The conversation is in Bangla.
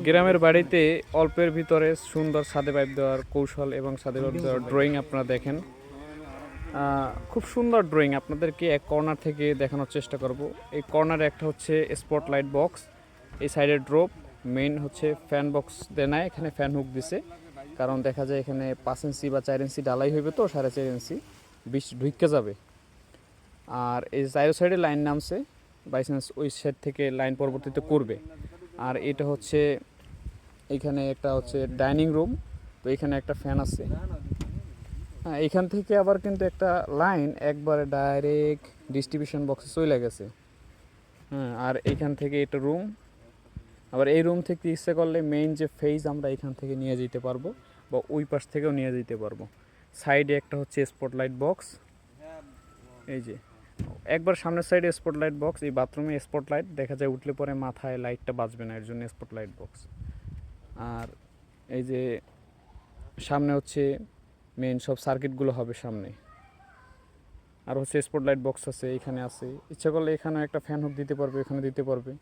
গ্রামের বাড়িতে অল্পের ভিতরে সুন্দর ছাদে পাইপ দেওয়ার কৌশল এবং ছাদে পাইপ দেওয়ার ড্রয়িং আপনারা দেখেন। খুব সুন্দর ড্রয়িং আপনাদেরকে এক কর্নার থেকে দেখানোর চেষ্টা করব। এই কর্নারে একটা হচ্ছে স্পটলাইট বক্স, এই সাইডে ড্রপ, মেইন হচ্ছে ফ্যান বক্স দেয় না, এখানে ফ্যান হুক দিছে, কারণ দেখা যায় এখানে 5 ইঞ্চি বা 4 ইঞ্চি ডালাই হইবে, তো 4.5 ইঞ্চি বিষ ঢুকে যাবে। আর এই চারো সাইডে লাইন নামছে, বাই চান্স ওই সাইড থেকে লাইন পরবর্তীতে করবে। আর এটা হচ্ছে এখানে একটা হচ্ছে ডাইনিং রুম, তো এখানে একটা ফ্যান আছে। হ্যাঁ, এখান থেকে আবার কিন্তু একটা লাইন একবারে ডাইরেক্ট ডিস্ট্রিবিউশন বক্সে চলে গেছে। হ্যাঁ, আর এইখান থেকে এটা রুম, আবার এই রুম থেকে ইচ্ছে করলে মেইন যে ফেজ আমরা এখান থেকে নিয়ে যেতে পারবো, বা ওই পাশ থেকেও নিয়ে যেতে পারবো। সাইডে একটা হচ্ছে স্পটলাইট বক্স, এই যে একবার সামনের সাইডে স্পটলাইট বক্স, এই বাথরুমে স্পটলাইট দেখা যায় উঠলে পরে মাথায় লাইটটা বাজবে না, এর জন্য স্পটলাইট বক্স। আর এই যে সামনে হচ্ছে মেইন সব সার্কিটগুলো হবে সামনে। আর হচ্ছে স্পটলাইট বক্স আছে, এখানে আছে, ইচ্ছা করলে এখানেও একটা ফ্যান হুক দিতে পারবে, এখানে দিতে পারবে।